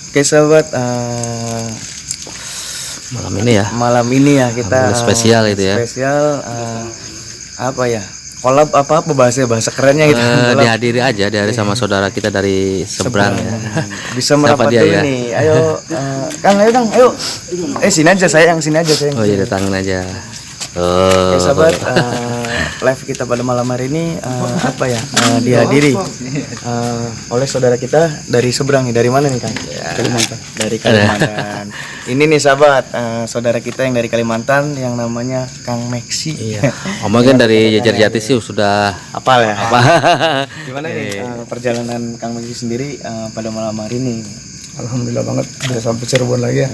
Oke sahabat, malam ini ya kita spesial itu ya. Spesial apa ya? Kolab apa bahasa kerennya gitu. Dihadiri aja dari sama saudara kita dari seberang ya. Bisa Siapa merapat dia dulu ya? nih. Ayo Kang, ayo. Sini aja sayang, sini aja sayang. Oh iya, datangin aja. Oke sahabat, live kita pada malam hari ini dihadiri oleh saudara kita dari seberang nih. Dari mana nih Kang? Kalimantan. Dari Kalimantan. Ini nih sahabat, saudara kita yang dari Kalimantan yang namanya Kang Meksi. Iya. Omongin dari Jejer Jati sih sudah apal ya. apa? Gimana nih perjalanan Kang Meksi sendiri pada malam hari ini? Alhamdulillah banget udah sampai Cirebon lagi ya.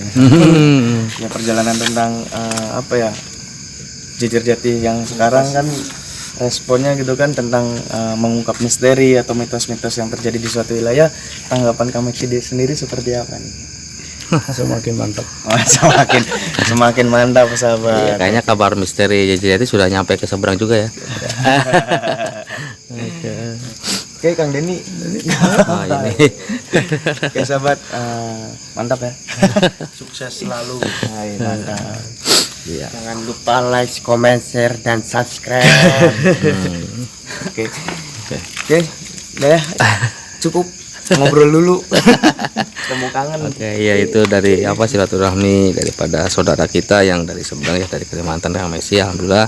Ya perjalanan tentang Jejer Jati yang sekarang kan responnya gitu kan tentang mengungkap misteri atau mitos-mitos yang terjadi di suatu wilayah. Tanggapan Kang Meksi sendiri seperti apa nih? Semakin mantap. Semakin mantap sahabat. Iya, kayaknya kabar misteri Jejer Jati sudah nyampe ke seberang juga ya. Oke Kang Denny. Ini. Oke sahabat, mantap ya. Sukses selalu. Mantap. Iya. Jangan lupa like, comment, share, dan subscribe. Oke, udah ya. Cukup ngobrol dulu. Temu kangen. Oke, iya itu dari silaturahmi daripada saudara kita yang dari seberang ya, dari Kalimantan, Kang Meksi. Alhamdulillah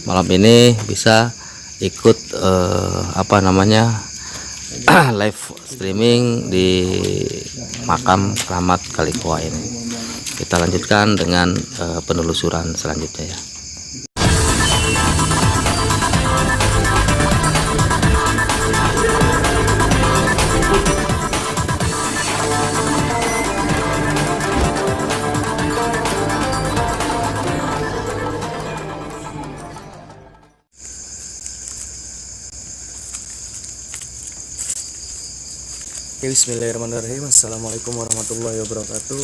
malam ini bisa ikut live streaming di makam keramat Kalikoa ini. Kita lanjutkan dengan penelusuran selanjutnya ya. Bismillahirrahmanirrahim. Assalamualaikum warahmatullahi wabarakatuh.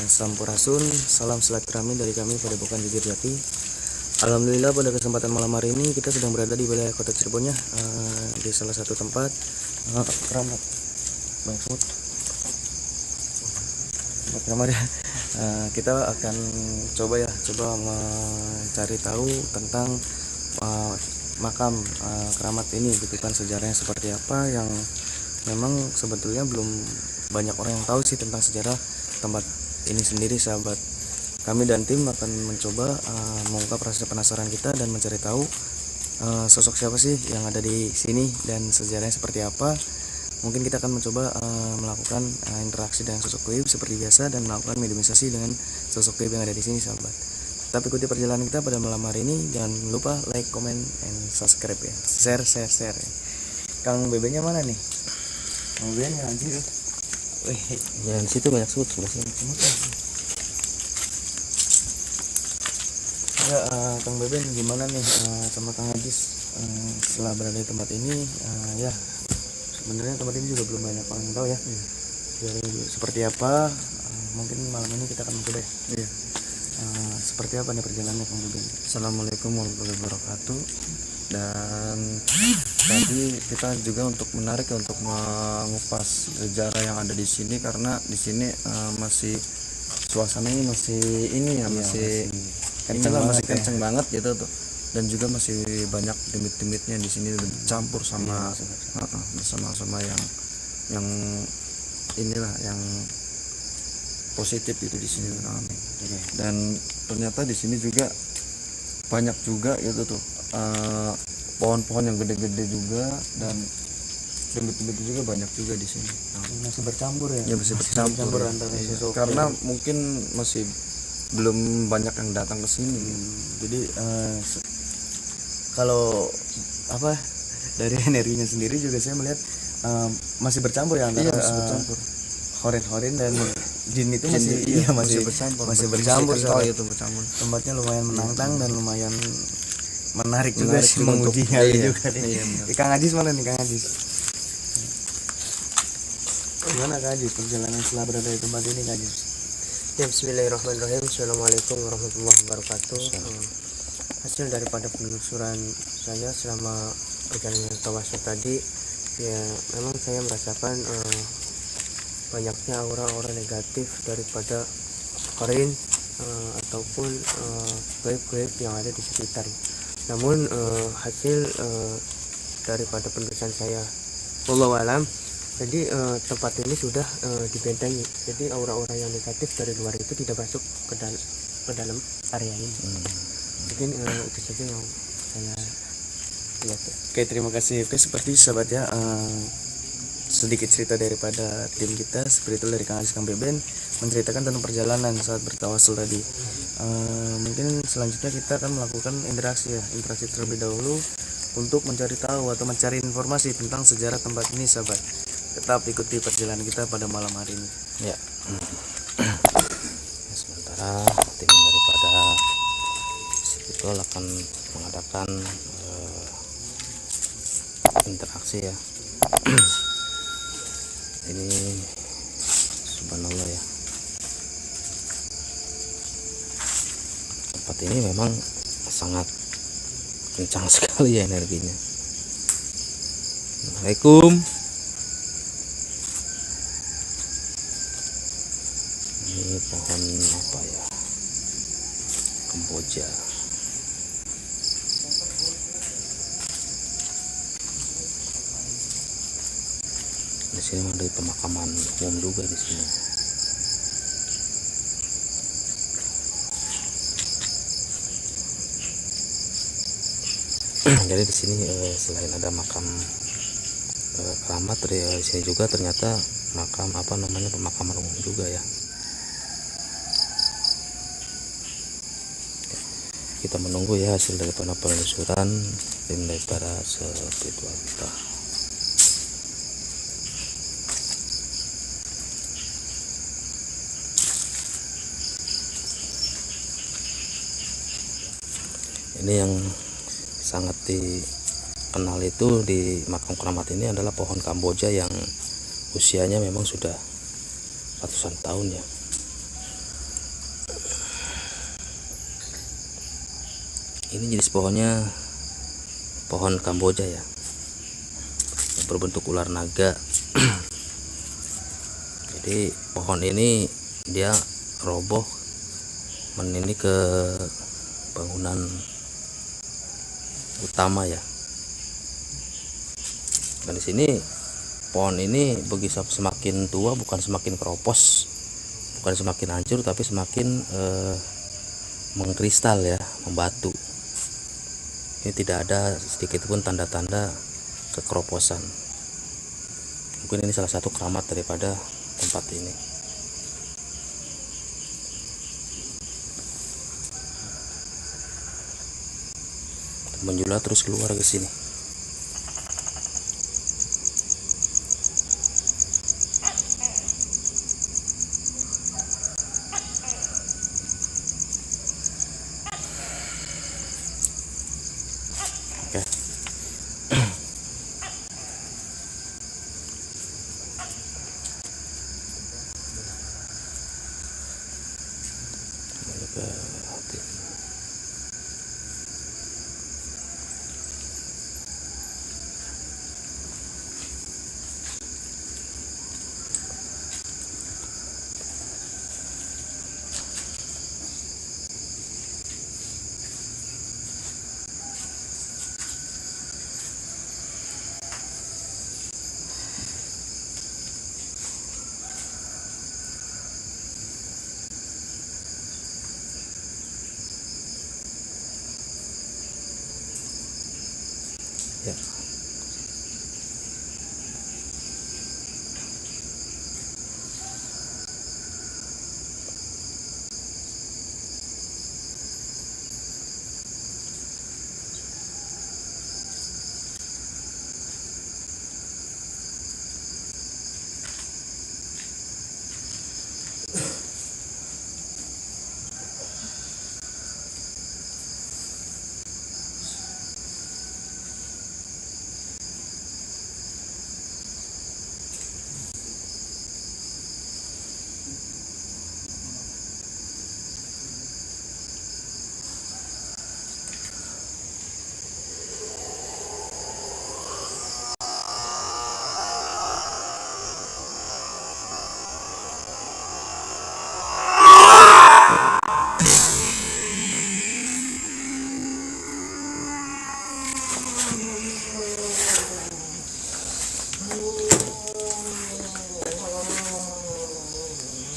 Sampurasun, salam silaturahmi dari kami pada Bukan Jejer Jati. Alhamdulillah pada kesempatan malam hari ini kita sedang berada di wilayah kota Cirebon ya, di salah satu tempat keramat banyak semut. Tempat keramat ya. Kita akan coba mencari tahu tentang makam keramat ini, gitu kan, sejarahnya seperti apa, yang memang sebetulnya belum banyak orang yang tahu sih tentang sejarah tempat ini sendiri sahabat. Kami dan tim akan mencoba mengungkap rasa penasaran kita dan mencari tahu sosok siapa sih yang ada di sini dan sejarahnya seperti apa. Mungkin kita akan mencoba melakukan interaksi dengan sosok gaib seperti biasa dan melakukan mediumisasi dengan sosok gaib yang ada di sini sahabat. Tetap ikuti perjalanan kita pada malam hari ini. Jangan lupa like, comment, and subscribe ya. Share. Kang BB-nya mana nih? Kemudian ya anjir. Ya di situ banyak semut sebelah sini. Ya, Kang Beben gimana nih sama Kang Ajis setelah berada di tempat ini? Ya sebenarnya tempat ini juga belum banyak orang yang tahu ya. Jadi seperti apa? Mungkin malam ini kita akan mencoba ya. Iya. Seperti apa nih perjalanannya Kang Beben? Assalamualaikum warahmatullahi wabarakatuh. Dan tadi kita juga untuk menarik untuk mengupas sejarah yang ada di sini, karena di sini masih suasananya masih kenceng banget gitu tuh, dan juga masih banyak demit-demitnya di sini campur sama sama yang inilah yang positif itu di sini. Dan ternyata di sini juga banyak juga gitu tuh pohon-pohon yang gede-gede juga, dan demit-demit juga banyak juga di sini. Masih bercampur ya? Ya masih bercampur antara sosok karena mungkin masih belum banyak yang datang ke sini. Jadi kalau dari energinya sendiri juga saya melihat masih bercampur ya antara horen dan jin itu masih bercampur itu bercampur. Tempatnya lumayan menantang dan lumayan menarik juga sih, menguji nyali juga nih. Kang Ajis mana nih Kang Ajis? Gimana Kang Ajis perjalanan setelah berada di tempat ini Kang Ajis? Ya, bismillahirrahmanirrahim. Assalamualaikum warahmatullahi wabarakatuh. Hasil daripada penelusuran saya selama perjalanan tawassul tadi, ya memang saya merasakan banyaknya aura-aura negatif daripada korin ataupun gaib-gaib yang ada di sekitar. Namun hasil daripada penulisan saya, wallahu alam, jadi tempat ini sudah dibentengi, jadi aura-aura yang negatif dari luar itu tidak masuk ke dalam area ini. Mungkin itu saja yang saya lihat. Oke, terima kasih. Oke, seperti sahabat ya, sedikit cerita daripada tim kita, seperti itu dari Kang Aziz, Kang Beben menceritakan tentang perjalanan saat bertawasul tadi. Mungkin selanjutnya kita akan melakukan interaksi terlebih dahulu untuk mencari tahu atau mencari informasi tentang sejarah tempat ini, sahabat. Tetap ikuti perjalanan kita pada malam hari ini. Ya. Sementara tim daripada Spiritual akan mengadakan interaksi ya. Ini subhanallah ya, tempat ini memang sangat kencang sekali ya energinya. Assalamualaikum. Ini pohon apa ya, Kamboja. Di sini ada pemakaman umum juga di sini. Jadi di sini selain ada makam keramat, di sini juga ternyata makam pemakaman umum juga ya. Kita menunggu ya hasil daripada penelusuran tim daripada spiritual kita. Ini yang sangat dikenal itu di makam keramat ini adalah pohon Kamboja yang usianya memang sudah ratusan tahun ya. Ini jenis pohonnya pohon Kamboja ya, yang berbentuk ular naga. Jadi pohon ini dia roboh menini ke bangunan utama ya. Dan di sini pohon ini begitu semakin tua bukan semakin keropos, bukan semakin hancur, tapi semakin mengkristal ya, membatu. Ini tidak ada sedikit pun tanda-tanda kekeroposan. Mungkin ini salah satu keramat daripada tempat ini. Menjulat terus keluar ke sini. Oke.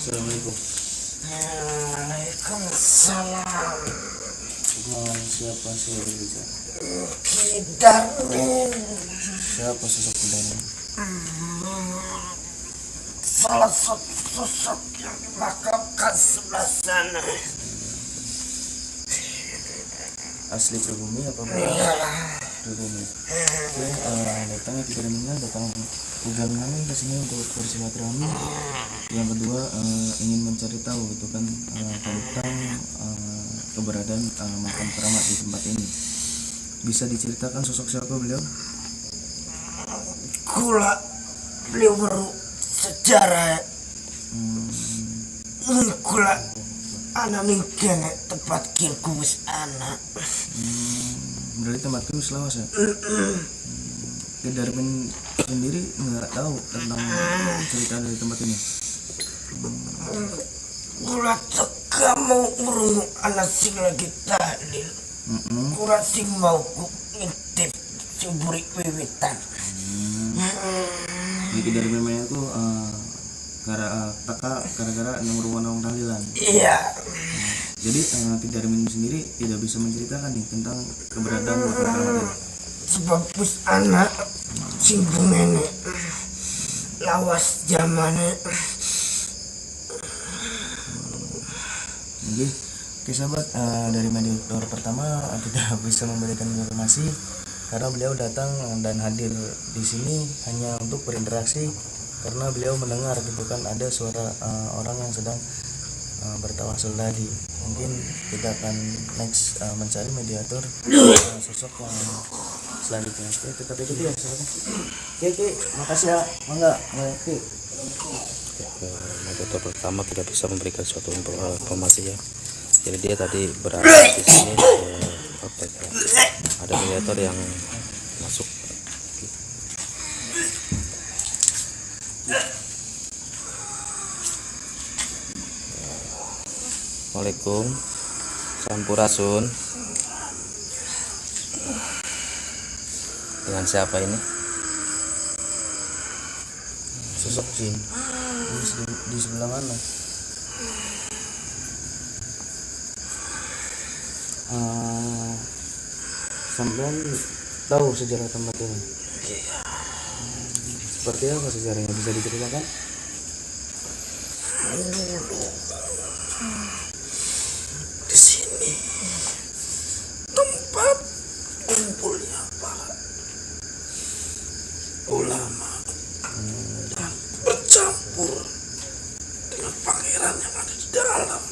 Assalamualaikum. Waalaikumsalam. Dengan siapa saya berbicara? Kidarmin, Siapa sosok Kidarmin? salah satu sosok yang dimakamkan sebelah sana. Asli pribumi apa bukan? Pribumi. Oke, datangnya Kidarminnya datang tujuan kami ke sini untuk bersilaturahmi. Yang kedua ingin mencari tahu itu kan tentang keberadaan makam keramat di tempat ini. Bisa diceritakan sosok siapa beliau? Kula beliau baru sejarah. Kula anak mungkin tempat kirkuis anak. Berarti tempat itu selawas ya? Kidarmin sendiri nggak tahu tentang cerita dari tempat ini. Kula teka mau ngurungu anak sing lagi tahlil. Kula sing mau ku ngintip cuburi wiwitan. Jadi Kidarmin mainnya tuh gara-gara ngurungan orang tahlilan. Iya. Jadi Kidarmin sendiri tidak bisa menceritakan nih tentang keberadaan makam keramat ini. Sebab pus anak sing bungene lawas zamane. Oke, sahabat, dari mediator pertama tidak bisa memberikan informasi karena beliau datang dan hadir di sini hanya untuk berinteraksi karena beliau mendengar gitu kan ada suara orang yang sedang bertawasul tadi. Mungkin kita akan next mencari mediator sosok yang selanjutnya. Oke, tetap ikuti ya sahabat. Oke, makasih ya. Mangga, oke. Mediator pertama tidak bisa memberikan suatu informasi ya. Jadi dia tadi berada di sini ada mediator yang masuk. Assalamualaikum, Sampurasun. Dengan siapa ini? Sosok jin di sebelah mana? Sampean tahu sejarah tempat ini? Seperti apa sejarahnya, bisa diceritakan? Di sini tempat kumpulnya para ulama dan bercampur dengan pangeran yang ada di dalam.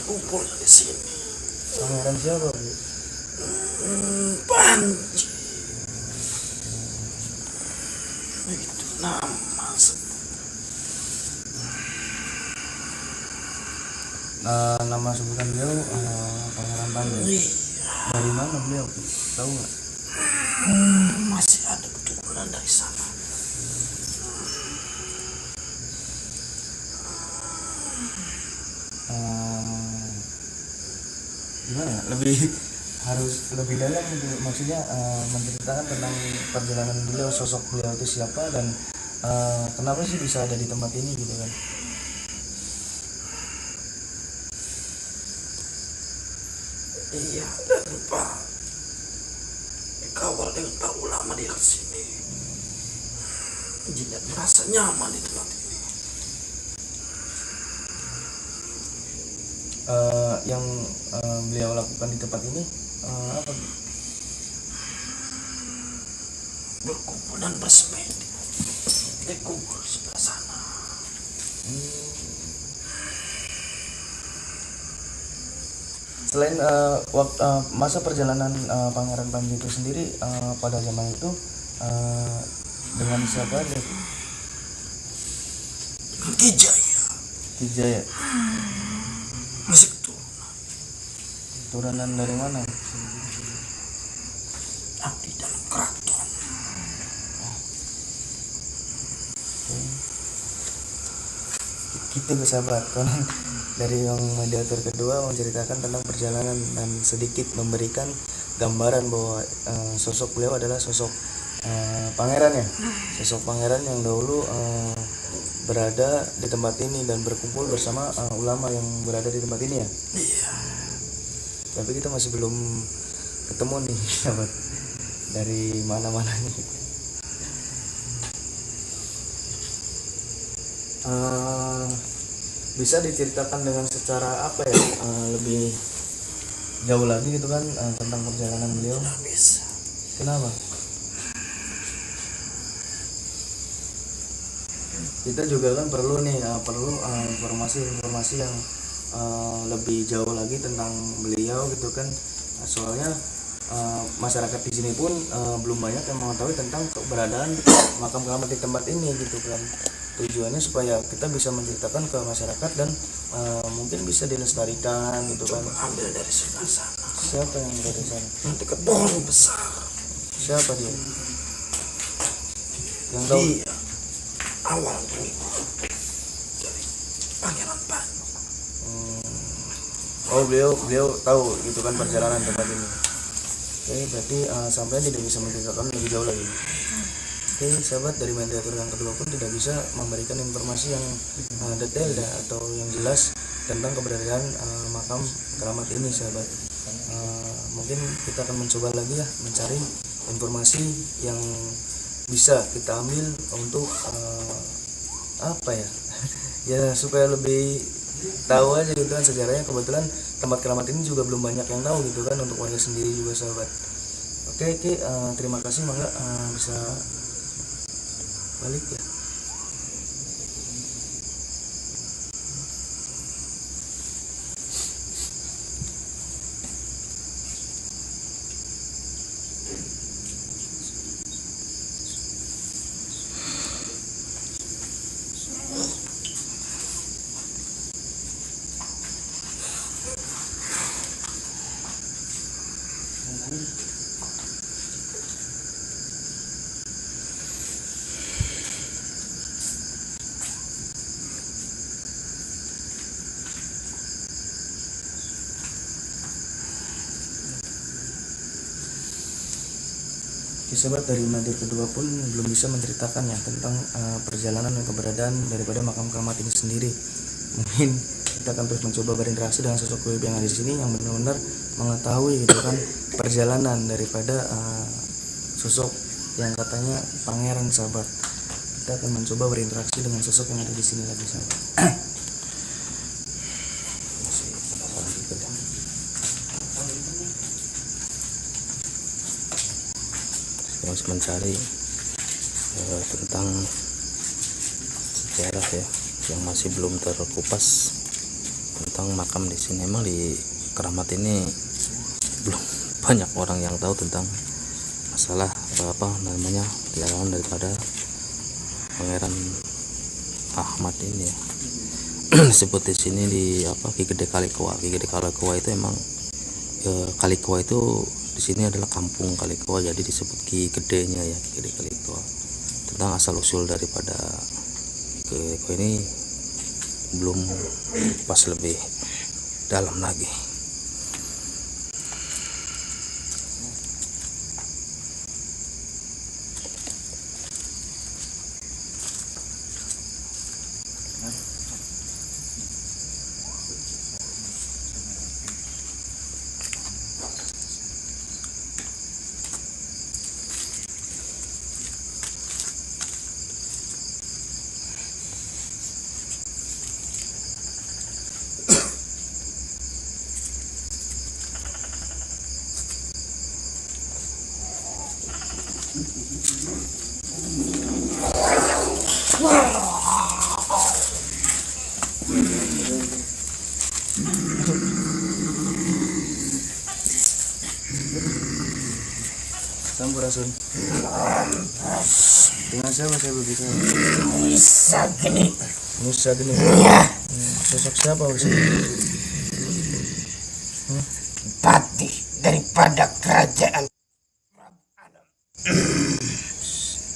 Kumpulnya di sini. Pangeran siapa, Bu? Panji. Itu nama nama sebutan beliau Pangeran Panji. Dari mana beliau? Tahu nggak? masih ada keturunan dari sana. Gimana ya? Harus lebih dalam gitu. Maksudnya menceritakan tentang perjalanan beliau, sosok beliau itu siapa dan kenapa sih bisa ada di tempat ini gitu kan? Iya, dan Pak kawal dengan para ulama di sini. Jinak merasa nyaman di tempat ini. Yang beliau lakukan di tempat ini apa? Berkumpul dan bersemedi. Dia kumpul di sebelah sana. Selain masa perjalanan Pangeran Panji itu sendiri pada zaman itu dengan siapa aja? Kijaya Kijaya. masih keturunan Turunan dari mana? abdi dalam keraton. Gitu sahabat, konon dari yang mediator kedua menceritakan tentang perjalanan dan sedikit memberikan gambaran bahwa sosok beliau adalah sosok pangeran ya, sosok pangeran yang dahulu berada di tempat ini dan berkumpul bersama ulama yang berada di tempat ini ya. Iya. Tapi kita masih belum ketemu nih sahabat dari mana-mana nih. Bisa diceritakan dengan secara apa ya, lebih jauh lagi gitu kan, tentang perjalanan beliau? Nggak bisa. Kenapa? Kita juga kan perlu nih, informasi-informasi yang lebih jauh lagi tentang beliau gitu kan. Soalnya masyarakat di sini pun belum banyak yang mengetahui tentang keberadaan makam keramat di tempat ini gitu kan. Tujuannya supaya kita bisa menceritakan ke masyarakat dan mungkin bisa dilestarikan gitu kan. Ambil dari sebelah sana. Siapa yang dari sana? Nanti ke pohon besar. Siapa dia? Yang tahu? Dia awal pengikut dari Pangeran Banu. Oh, beliau tahu gitu kan perjalanan tempat ini. Oke, berarti sampai tidak bisa menceritakan lebih jauh lagi. Oke, sahabat, dari mediator yang kedua pun tidak bisa memberikan informasi yang detail atau yang jelas tentang keberadaan makam keramat ini, sahabat. Mungkin kita akan mencoba lagi ya mencari informasi yang bisa kita ambil untuk apa ya ya supaya lebih tahu aja gitu kan sejarahnya. Kebetulan tempat keramat ini juga belum banyak yang tahu gitu kan untuk warga sendiri juga, sahabat. Oke, terima kasih, mangga bisa balik ya. Sahabat, dari mediator kedua pun belum bisa menceritakan ya tentang perjalanan dan keberadaan daripada makam keramat ini sendiri. Mungkin kita akan terus mencoba berinteraksi dengan sosok goib yang ada di sini yang benar-benar mengetahui gitu kan perjalanan daripada sosok yang katanya pangeran, sahabat. Kita akan mencoba berinteraksi dengan sosok yang ada di sini lagi, sahabat. Harus mencari tentang sejarah ya yang masih belum terkupas tentang makam di sini. Memang di keramat ini belum banyak orang yang tahu tentang masalah apa namanya perjalanan daripada Pangeran Ahmad ini ya. Disebut di sini di Ki Gede Kalikoa. Ki Gede Kalikoa itu emang Kalikoa itu di sini adalah kampung Kalikoa, jadi disebut Ki Gedenya ya, Ki Gede Kalikoa. Tentang asal usul daripada Kalikoa ini belum pas lebih dalam lagi. Sampurasun. Dengan siapa saya berbicara? Bisa gini. Musa gini. Sosok siapa Musa? Patih daripada kerajaan.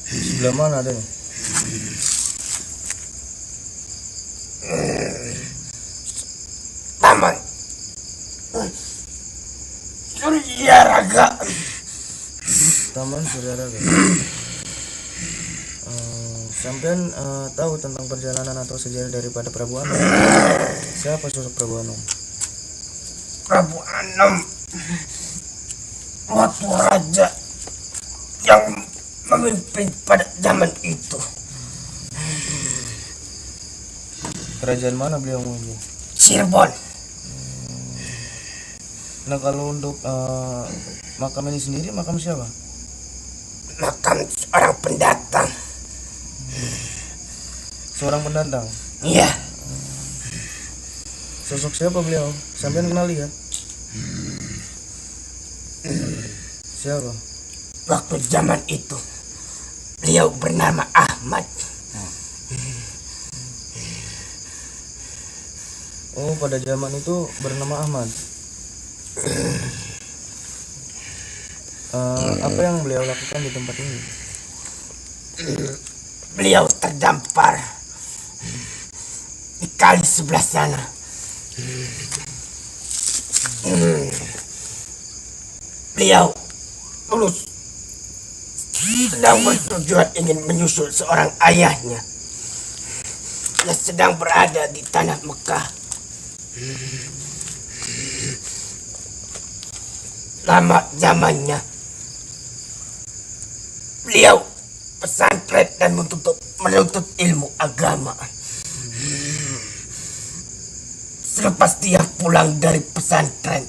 Sebelah mana adanya? Taman Surya Raga. Taman Surya Raga. Sampean tahu tentang perjalanan atau sejarah daripada Prabu Anom? Siapa sosok Prabu Anom? Prabu Anom waktu raja yang memimpin pada zaman itu. Kerajaan mana beliau memimpin? Cirebon. Nah kalau untuk makam ini sendiri, makam siapa? Makam seorang pendatang. Seorang pendatang. Iya, Sosok siapa beliau? Sampean kenal lihat? Siapa? waktu zaman itu beliau bernama Ahmad. Oh, pada zaman itu bernama Ahmad. Apa yang beliau lakukan di tempat ini? Beliau terdampar di kali sebelah sana. Beliau dulu sedang bertujuan ingin menyusul seorang ayahnya yang sedang berada di tanah Mekah. Lama zamannya beliau pesantren dan menuntut ilmu agama. Selepas dia pulang dari pesantren,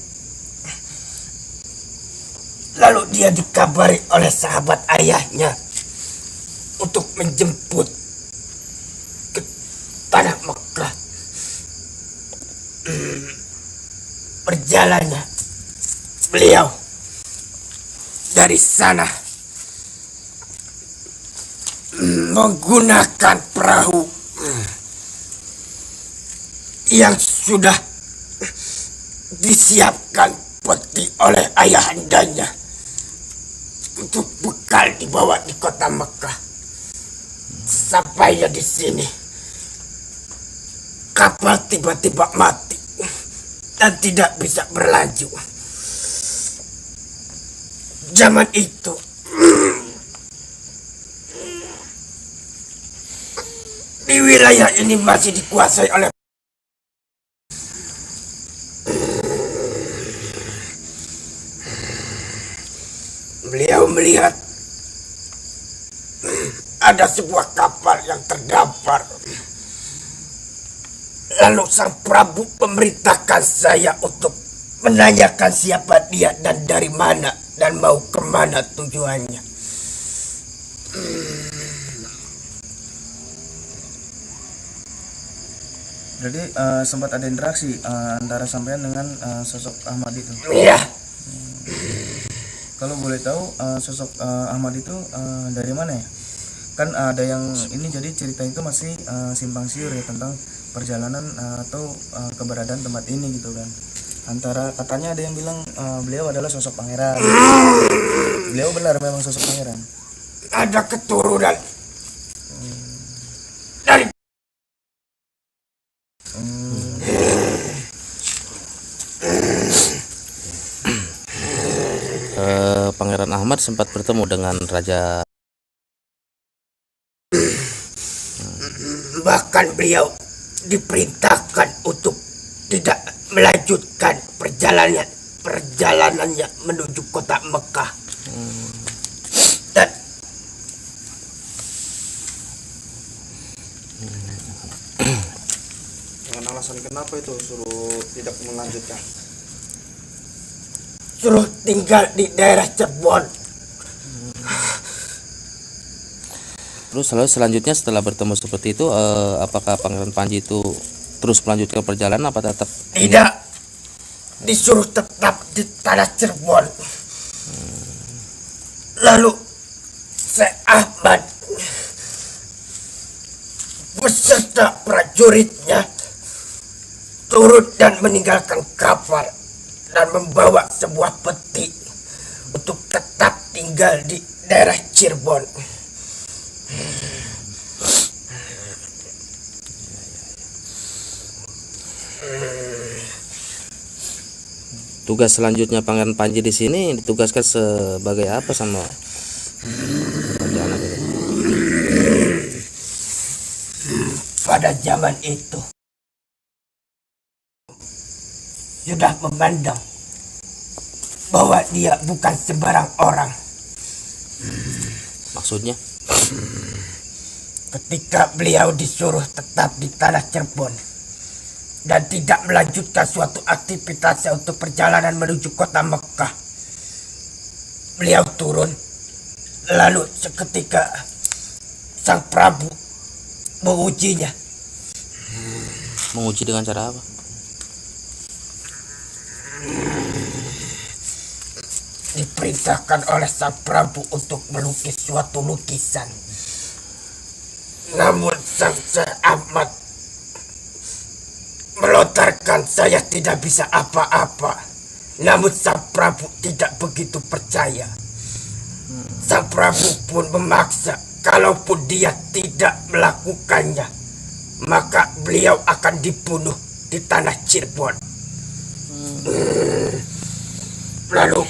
lalu dia dikabari oleh sahabat ayahnya untuk menjemput ke tanah Mekah. Berjalannya beliau dari sana menggunakan perahu yang sudah disiapkan peti oleh ayahandanya untuk bekal dibawa di kota Mekah. Sampainya di sini, kapal tiba-tiba mati dan tidak bisa berlaju. Zaman itu di wilayah ini masih dikuasai oleh beliau melihat ada sebuah kapal yang terdampar. Lalu sang Prabu memerintahkan saya untuk menanyakan siapa dia dan dari mana dan mau kemana tujuannya. Jadi sempat ada interaksi antara sampean dengan sosok Ahmad itu. Iya, Kalau boleh tahu sosok Ahmad itu dari mana ya? Kan ada yang ini, jadi cerita itu masih simpang siur ya tentang perjalanan atau keberadaan tempat ini gitu kan. Antara katanya ada yang bilang beliau adalah sosok pangeran. Beliau benar memang sosok pangeran. ada keturunan dari Pangeran Ahmad sempat bertemu dengan Raja. bahkan beliau diperintahkan untuk tidak melanjutkan perjalanannya menuju kota Mekah. Dan Dengan alasan kenapa itu suruh tidak melanjutkan? suruh tinggal di daerah Cirebon. Terus selanjutnya setelah bertemu seperti itu, apakah Pangeran Panji itu terus melanjutkan perjalanan apa tetap Tidak, disuruh tetap di tanah Cirebon. Lalu Syekh Ahmad beserta prajuritnya turun dan meninggalkan kapal dan membawa sebuah peti untuk tetap tinggal di daerah Cirebon. tugas selanjutnya Pangeran Panji di sini ditugaskan sebagai apa sama perjalanan itu? pada zaman itu sudah memandang bahwa dia bukan sembarang orang. Maksudnya? Ketika beliau disuruh tetap di tanah Cirebon dan tidak melanjutkan suatu aktivitasnya untuk perjalanan menuju kota Mekah, beliau turun, lalu seketika Sang Prabu mengujinya. Menguji dengan cara apa? Diperintahkan oleh Sang Prabu untuk melukis suatu lukisan. Namun Sang Syekh Ahmad melontarkan saya tidak bisa apa-apa. Namun Sang Prabu tidak begitu percaya. Sang Prabu pun memaksa, kalaupun dia tidak melakukannya, maka beliau akan dibunuh di tanah Cirebon. Lalu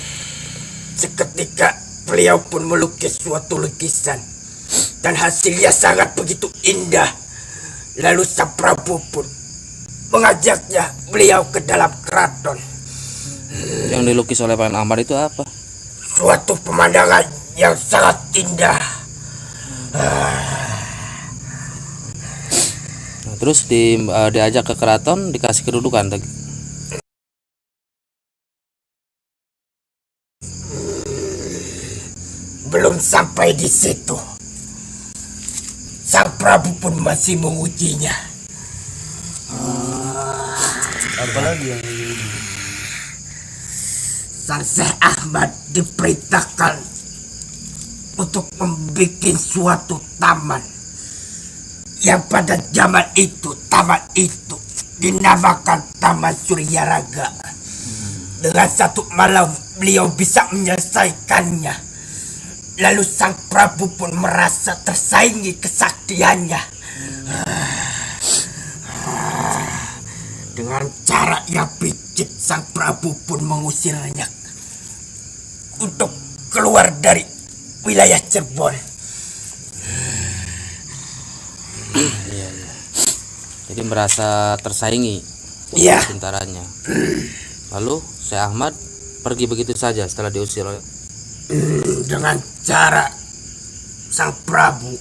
seketika beliau pun melukis suatu lukisan dan hasilnya sangat begitu indah. Lalu Sang Prabu pun mengajaknya beliau ke dalam keraton. Yang dilukis oleh Pak Ahmad itu apa? Suatu pemandangan yang sangat indah. Nah, terus diajak ke keraton, dikasih kedudukan. Belum sampai di situ, Sang Prabu pun masih mengujinya. Apalagi yang Sang Syekh Ahmad diperintahkan untuk membuat suatu taman yang pada zaman itu taman itu dinamakan Taman Surya Raga. Dengan satu malam beliau bisa menyelesaikannya. Lalu Sang Prabu pun merasa tersaingi kesaktiannya. Dengan cara yang picik, Sang Prabu pun mengusirnya untuk keluar dari wilayah Cirebon. Iya. Jadi merasa tersaingi Iya. tentaranya. Lalu Syekh Ahmad pergi begitu saja setelah diusir oleh Dengan cara Sang Prabu,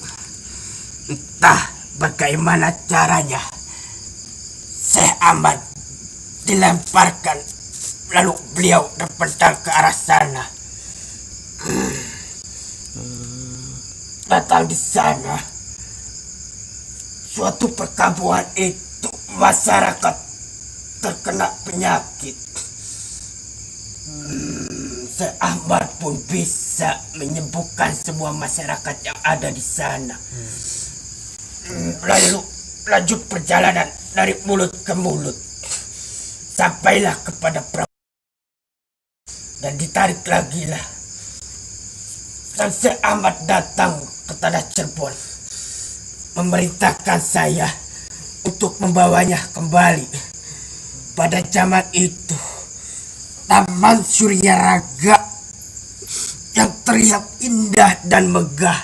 entah bagaimana caranya, Syekh Ahmad dilemparkan, lalu beliau terpental ke arah sana. Datang di sana, suatu perkampungan itu masyarakat terkena penyakit. Syekh Ahmad pun bisa menyembuhkan semua masyarakat yang ada di sana. Lalu lanjut perjalanan dari mulut ke mulut, sampailah kepada Prabu dan ditarik lagi lah. Dan Syekh Ahmad datang ke tanah Cirebon, memerintahkan saya untuk membawanya kembali. Pada zaman itu, Taman Surya Raga yang terlihat indah dan megah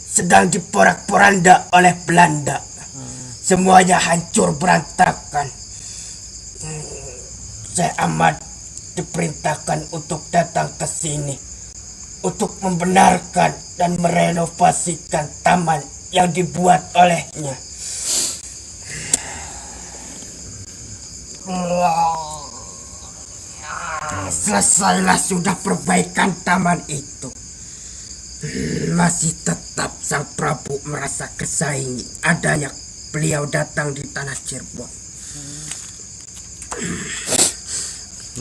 sedang diporak-poranda oleh Belanda. Semuanya hancur berantakan. Syekh Ahmad diperintahkan untuk datang ke sini untuk membenarkan dan merenovasikan taman yang dibuat olehnya. Selesailah sudah perbaikan taman itu. Masih tetap Sang Prabu merasa kesaingi adanya beliau datang di tanah Cirebon.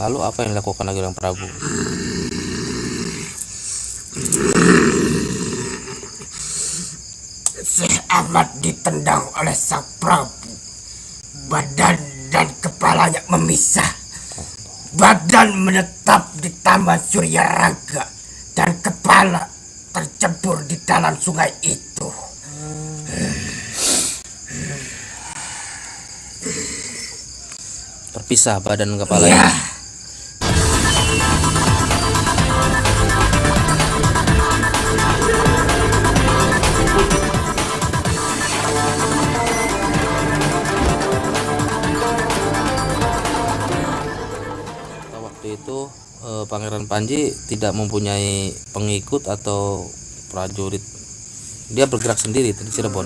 Lalu apa yang dilakukan lagi oleh Prabu? Syekh Ahmad ditendang oleh Sang Prabu. Badan dan kepalanya memisah. Badan menetap di Taman Surya Raga dan kepala tercebur di dalam sungai itu. Terpisah badan dan kepalanya. Ya. Pangeran Panji tidak mempunyai pengikut atau prajurit, dia bergerak sendiri di Cirebon.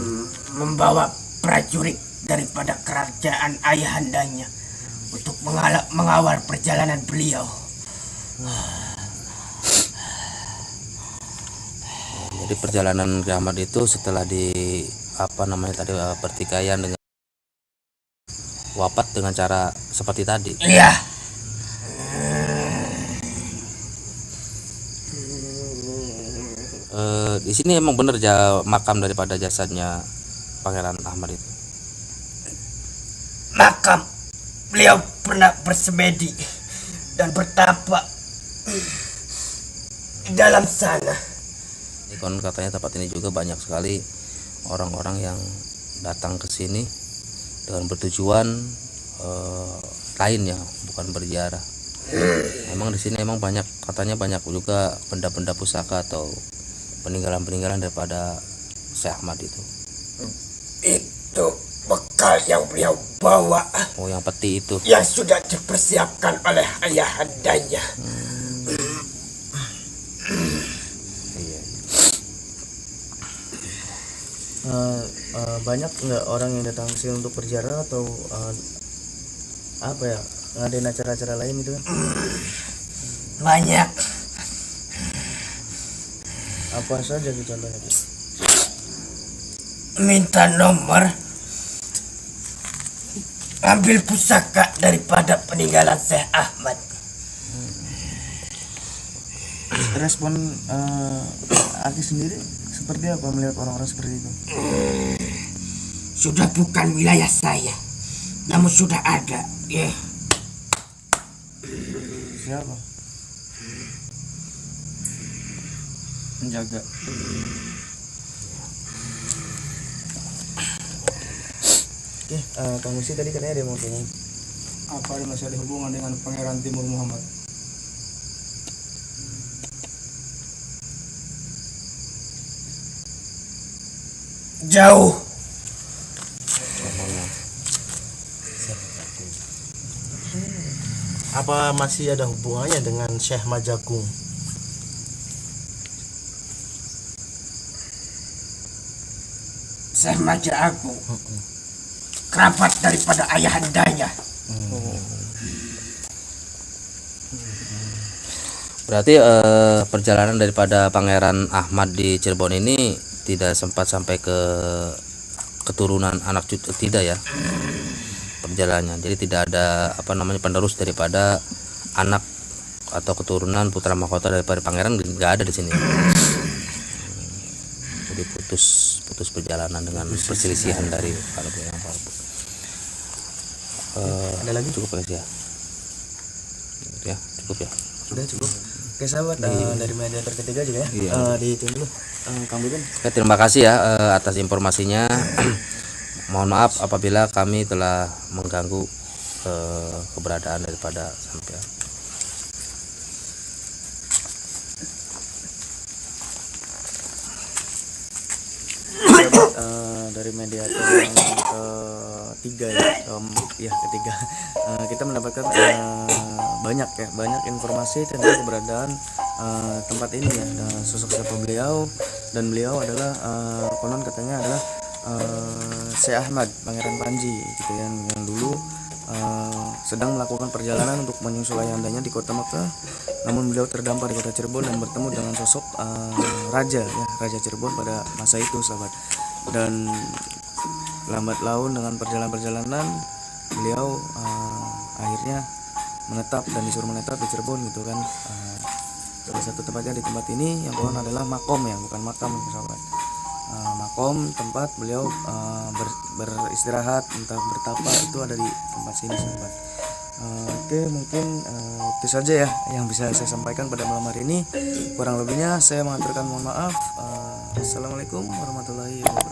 Membawa prajurit daripada kerajaan ayahandanya untuk mengawal perjalanan beliau. Jadi perjalanan Ahmad itu setelah pertikaian dengan wafat dengan cara seperti tadi. Iya. Di sini emang bener makam daripada jasadnya Pangeran Ahmad itu. Makam beliau pernah bersemedi dan bertapa di dalam sana. Konon katanya tempat ini juga banyak sekali orang-orang yang datang ke sini dengan bertujuan lain ya, bukan berziarah. Emang di sini emang katanya banyak juga benda-benda pusaka atau peninggalan-peninggalan daripada Syekh Ahmad itu. Itu bekal yang beliau bawa. Oh, yang peti itu. Yang sudah dipersiapkan oleh ayahandanya. Iya. Banyak nggak orang yang datang ke sini untuk berziarah atau ngadain acara-acara lain gitu kan? Banyak. Apa saja gitu contohnya? Minta nomor, ambil pusaka daripada peninggalan Syekh Ahmad. Respon Aki sendiri seperti apa melihat orang-orang seperti itu? Sudah bukan wilayah saya, namun sudah ada. Ya. Siapa? Menjaga. Oke, Kang Musi tadi katanya ada yang mau tanya. Apa ada masih ada hubungan dengan Pangeran Timur Muhammad? Jauh. Apa masih ada hubungannya dengan Syekh Majagung? Syekh Majagung kerabat daripada ayahandanya. Berarti perjalanan daripada Pangeran Ahmad di Cirebon ini tidak sempat sampai ke keturunan anak cucu, tidak ya perjalanannya. Jadi tidak ada penerus daripada anak atau keturunan putra mahkota daripada pangeran, nggak ada di sini. Jadi putus perjalanan dengan perselisihan dari para yang Ada lagi? cukup ya? Ya cukup ya. Sudah cukup. Oke sahabat, dari mediator ketiga juga ya. Iya. Dihitung dulu. Kang Bibin. Oke, terima kasih ya atas informasinya. Mohon maaf apabila kami telah mengganggu keberadaan daripada sampean. Dari mediator yang ketiga ketiga, kita mendapatkan banyak informasi tentang keberadaan tempat ini ya, sosok siapa beliau, dan beliau adalah konon katanya adalah Syekh Ahmad Pangeran Panji gitu yang dulu sedang melakukan perjalanan untuk menyusul ayahandanya di kota Mekah, namun beliau terdampar di kota Cirebon dan bertemu dengan sosok raja Cirebon pada masa itu sahabat. Dan lambat laun dengan perjalanan beliau akhirnya menetap dan disuruh menetap di Cirebon gitu kan. Salah satu tempatnya di tempat ini yang konon adalah makom ya, bukan makam sahabat. Makom tempat beliau beristirahat entah bertapa itu ada di tempat sini sahabat. Oke, mungkin itu saja ya yang bisa saya sampaikan pada malam hari ini. Kurang lebihnya saya mengaturkan mohon maaf. Assalamualaikum warahmatullahi wabarakatuh.